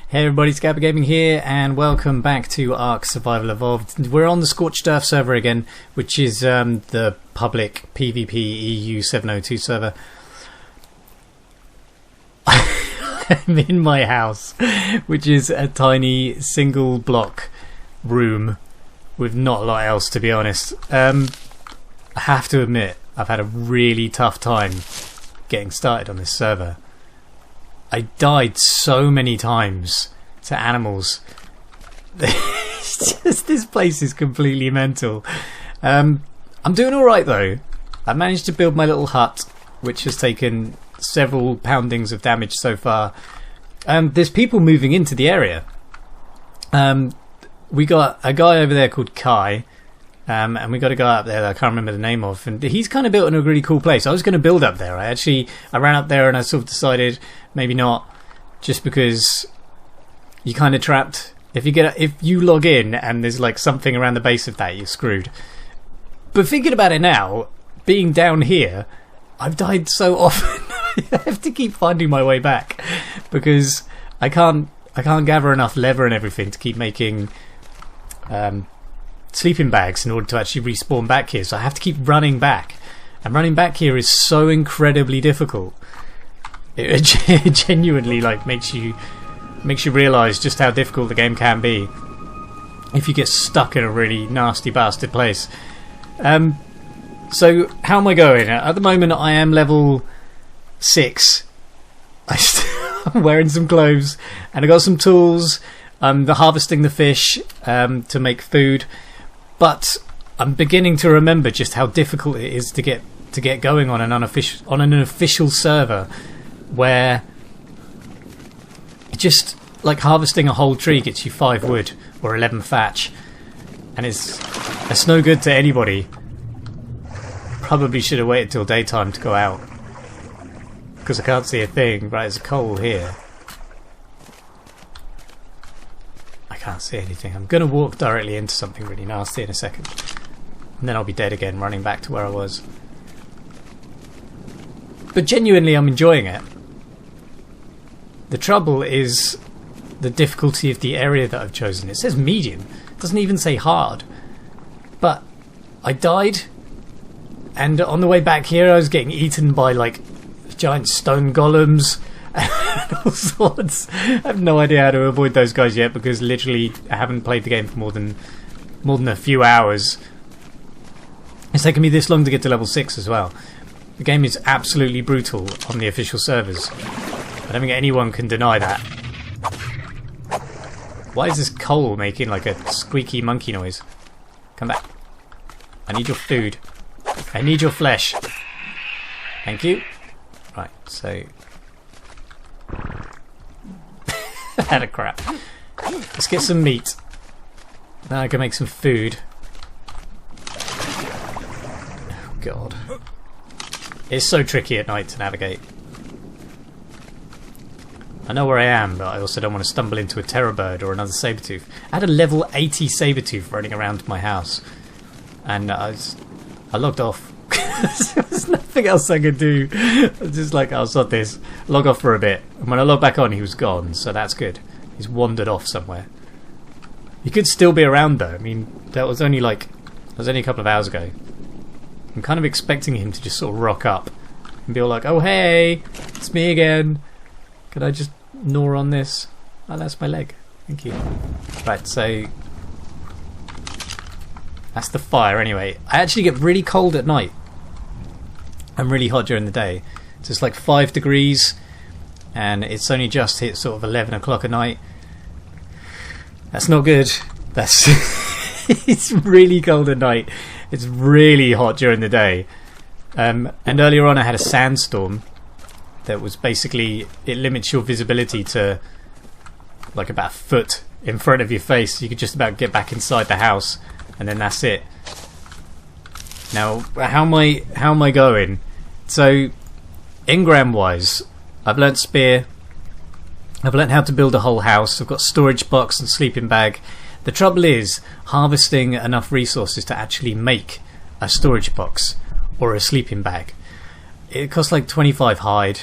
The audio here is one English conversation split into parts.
Hey everybody, Scapper Gaming here, and welcome back to Ark Survival Evolved. We're on the Scorched Earth server again, which is the public PvP-EU 702 server. I'm in my house, which is a tiny single block room with not a lot else, to be honest. I have to admit, I've had a really tough time getting started on this server. I died so many times to animals. It's just, this place is completely mental. I'm doing alright though. I managed to build my little hut, which has taken several poundings of damage so far. There's people moving into the area. We got a guy over there called Kai, and we got a guy up there that I can't remember the name of, and he's kind of built in a really cool place. I was going to build up there. I ran up there and I sort of decided maybe not, just because you're kind of trapped. If you log in and there's like something around the base of that, you're screwed. But thinking about it now, being down here, I've died so often. I have to keep finding my way back because I can't gather enough leather and everything to keep making sleeping bags in order to actually respawn back here. So I have to keep running back, and running back here is so incredibly difficult. It genuinely like makes you realise just how difficult the game can be if you get stuck in a really nasty bastard place. So how am I going? At the moment I am level 6. I'm wearing some clothes and I got some tools. I'm harvesting the fish to make food, but I'm beginning to remember just how difficult it is to get going on an official server, where just like harvesting a whole tree gets you 5 wood or 11 thatch, and it's no good to anybody. Probably should have waited till daytime to go out, because I can't see a thing. Right, there's a coal here. I can't see anything. I'm going to walk directly into something really nasty in a second, and then I'll be dead again, running back to where I was. But genuinely, I'm enjoying it. The trouble is the difficulty of the area that I've chosen. It says medium. It doesn't even say hard. But I died, and on the way back here I was getting eaten by like giant stone golems and all sorts. I have no idea how to avoid those guys yet, because literally I haven't played the game for more than a few hours. It's taken me this long to get to level 6 as well. The game is absolutely brutal on the official servers. I don't think anyone can deny that. Why is this coal making like a squeaky monkey noise? Come back. I need your food. I need your flesh. Thank you. Right, so... Had a crap. Let's get some meat. Now I can make some food. Oh god. It's so tricky at night to navigate. I know where I am, but I also don't want to stumble into a terror bird or another saber-tooth. I had a level 80 saber-tooth running around my house, and I logged off. There was nothing else I could do. I was just like, I'll sod this. Log off for a bit. And when I logged back on, he was gone, so that's good. He's wandered off somewhere. He could still be around though. I mean, that was only a couple of hours ago. I'm kind of expecting him to just sort of rock up and be all like, oh hey, it's me again. Could I just gnaw on this? Oh, that's my leg. Thank you. Right, so that's the fire anyway. I actually get really cold at night and really hot during the day. So it's like 5 degrees, and it's only just hit sort of 11 o'clock at night. That's not good. That's it's really cold at night. It's really hot during the day. And earlier on I had a sandstorm that was basically, it limits your visibility to like about a foot in front of your face. You could just about get back inside the house, and then that's it. Now, how am I going? So, engram wise, I've learnt spear. I've learnt how to build a whole house. I've got storage box and sleeping bag. The trouble is harvesting enough resources to actually make a storage box or a sleeping bag. It costs like 25 hide.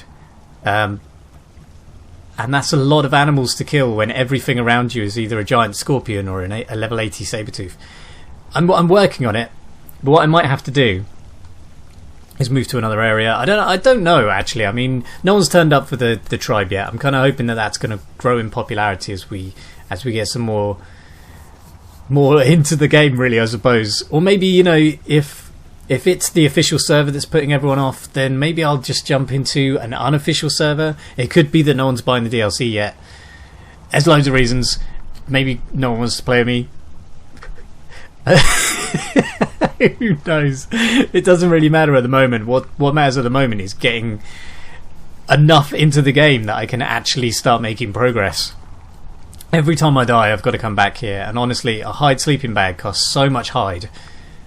And that's a lot of animals to kill when everything around you is either a giant scorpion or a level 80 saber-tooth. I'm working on it, but what I might have to do is move to another area. I don't know actually. I mean, no one's turned up for the tribe yet. I'm kind of hoping that that's going to grow in popularity as we get some more into the game, really, I suppose. Or maybe, you know, if it's the official server that's putting everyone off, then maybe I'll just jump into an unofficial server. It could be that no one's buying the DLC yet. There's loads of reasons. Maybe no one wants to play with me. Who knows? It doesn't really matter at the moment. What matters at the moment is getting enough into the game that I can actually start making progress. Every time I die, I've got to come back here, and honestly, a hide sleeping bag costs so much hide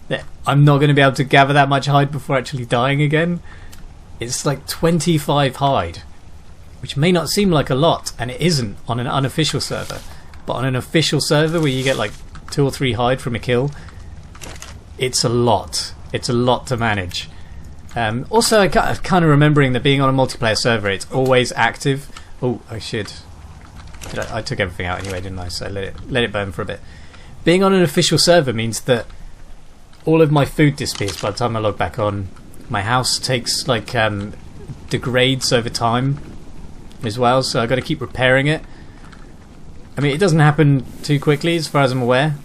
that I'm not going to be able to gather that much hide before actually dying again. It's like 25 hide, which may not seem like a lot, and it isn't on an unofficial server, but on an official server where you get like 2 or 3 hide from a kill, it's a lot. It's a lot to manage. Also, I'm kind of remembering that being on a multiplayer server, it's always active. Oh, I should. I took everything out anyway, didn't I? So let it burn for a bit. Being on an official server means that all of my food disappears by the time I log back on. My house takes like degrades over time as well, so I've got to keep repairing it. I mean, it doesn't happen too quickly as far as I'm aware.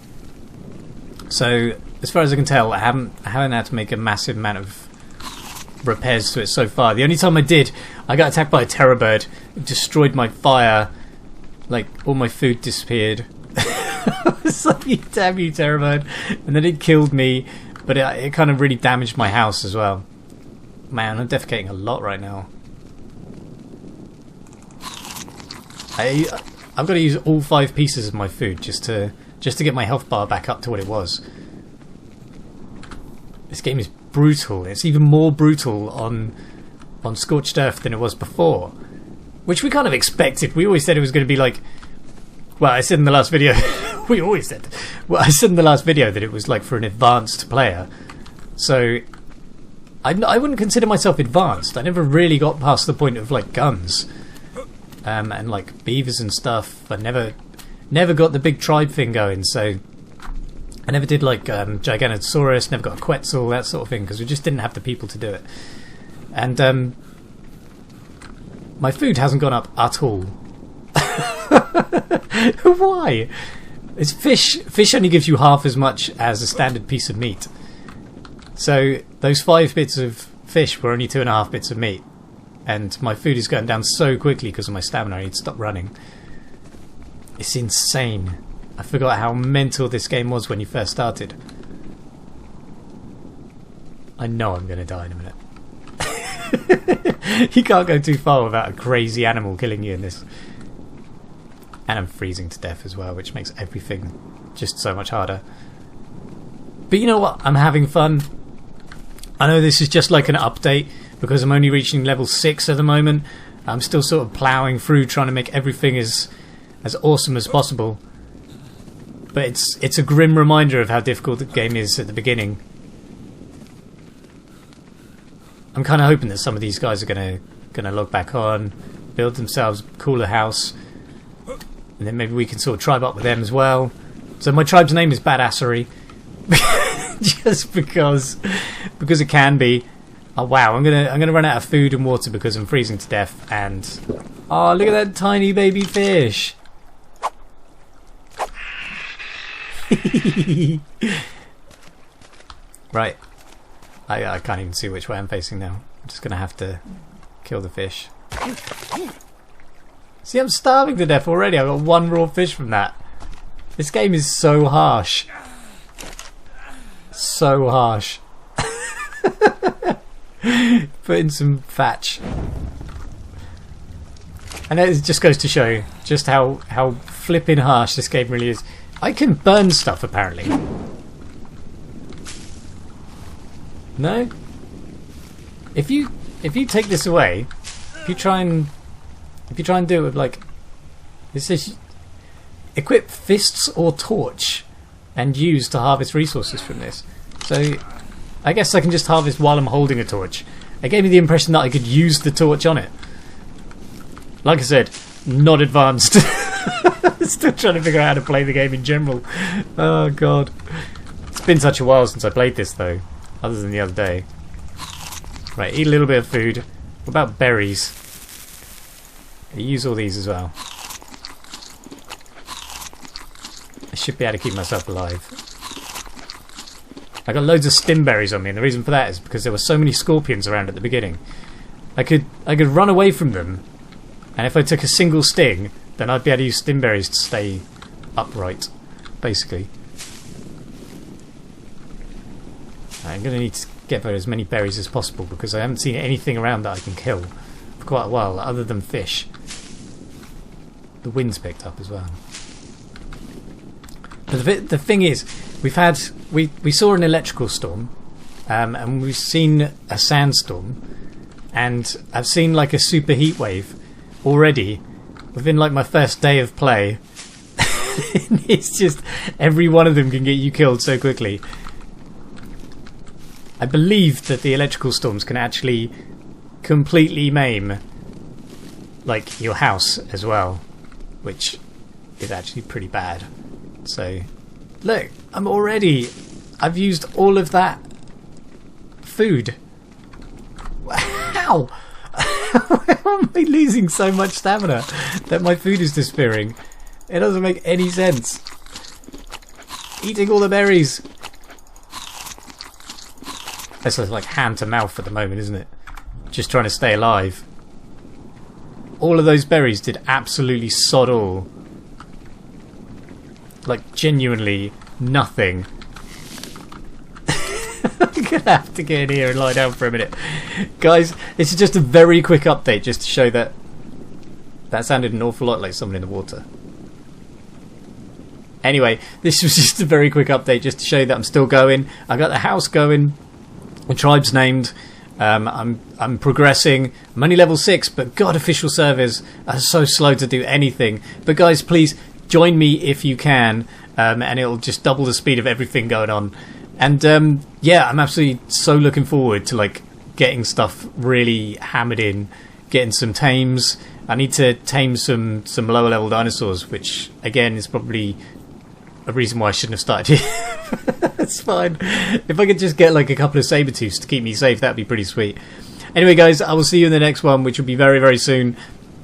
So as far as I can tell, I haven't had to make a massive amount of repairs to it so far. The only time I did, I got attacked by a terror bird. It destroyed my fire. Like, all my food disappeared. I was like, damn you, terror bird. And then it killed me, but it kind of really damaged my house as well. Man, I'm defecating a lot right now. I've got to use all 5 pieces of my food just to get my health bar back up to what it was. This game is brutal. It's even more brutal on Scorched Earth than it was before, which we kind of expected. We always said it was going to be like, well, I said in the last video I said in the last video that it was like for an advanced player. So I wouldn't consider myself advanced. I never really got past the point of like guns and like beavers and stuff. I never got the big tribe thing going, so I never did like Giganotosaurus, never got a Quetzal, that sort of thing, because we just didn't have the people to do it. And my food hasn't gone up at all. Why? It's fish. Fish only gives you half as much as a standard piece of meat. So those 5 bits of fish were only 2.5 bits of meat. And my food is going down so quickly because of my stamina. I need to stop running. It's insane. I forgot how mental this game was when you first started. I know I'm going to die in a minute. You can't go too far without a crazy animal killing you in this. And I'm freezing to death as well, which makes everything just so much harder. But you know what? I'm having fun. I know this is just like an update because I'm only reaching level 6 at the moment. I'm still sort of ploughing through trying to make everything as awesome as possible. But it's a grim reminder of how difficult the game is at the beginning. I'm kind of hoping that some of these guys are gonna log back on, build themselves a cooler house, and then maybe we can sort of tribe up with them as well. So my tribe's name is Badassery, just because it can be. Oh wow, I'm gonna run out of food and water because I'm freezing to death. And oh, look at that tiny baby fish. Right. I can't even see which way I'm facing now. I'm just going to have to kill the fish. See, I'm starving to death already. I got 1 raw fish from that. This game is so harsh. So harsh. Put in some thatch. And it just goes to show just how flipping harsh this game really is. I can burn stuff apparently. No? If you take this away, if you try and do it with like, it says equip fists or torch and use to harvest resources from this. So I guess I can just harvest while I'm holding a torch. It gave me the impression that I could use the torch on it. Like I said, not advanced. Still trying to figure out how to play the game in general. Oh god. It's been such a while since I played this though, other than the other day. Right, eat a little bit of food. What about berries? I use all these as well. I should be able to keep myself alive. I got loads of stim berries on me, and the reason for that is because there were so many scorpions around at the beginning. I could run away from them, and if I took a single sting, then I'd be able to use stim berries to stay upright, basically. I'm going to need to get as many berries as possible because I haven't seen anything around that I can kill for quite a while, other than fish. The wind's picked up as well. But the thing is, we saw an electrical storm, and we've seen a sandstorm, and I've seen like a super heat wave already within like my first day of play. It's just every one of them can get you killed so quickly. I believe that the electrical storms can actually completely maim like your house as well, which is actually pretty bad. So look, I've used all of that food. How? How am I losing so much stamina that my food is disappearing? It doesn't make any sense. Eating all the berries. That's like hand to mouth at the moment, isn't it? Just trying to stay alive. All of those berries did absolutely sod all. Like genuinely nothing. I'm gonna have to get in here and lie down for a minute. Guys, this is just a very quick update just to show that sounded an awful lot like someone in the water. Anyway, this was just a very quick update just to show you that I'm still going. I got the house going. The tribe's named. I'm progressing. I'm only level 6, but god, official servers are so slow to do anything. But guys, please join me if you can, and it'll just double the speed of everything going on. And yeah, I'm absolutely so looking forward to like getting stuff really hammered in, getting some tames. I need to tame some lower level dinosaurs, which again is probably a reason why I shouldn't have started here. That's fine. If I could just get like a couple of saber-tooths to keep me safe, that'd be pretty sweet. Anyway guys, I will see you in the next one, which will be very, very soon.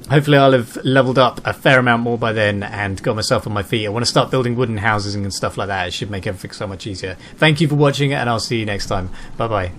Hopefully I'll have leveled up a fair amount more by then and got myself on my feet. I want to start building wooden houses and stuff like that. It should make everything so much easier. Thank you for watching, and I'll see you next time. Bye bye.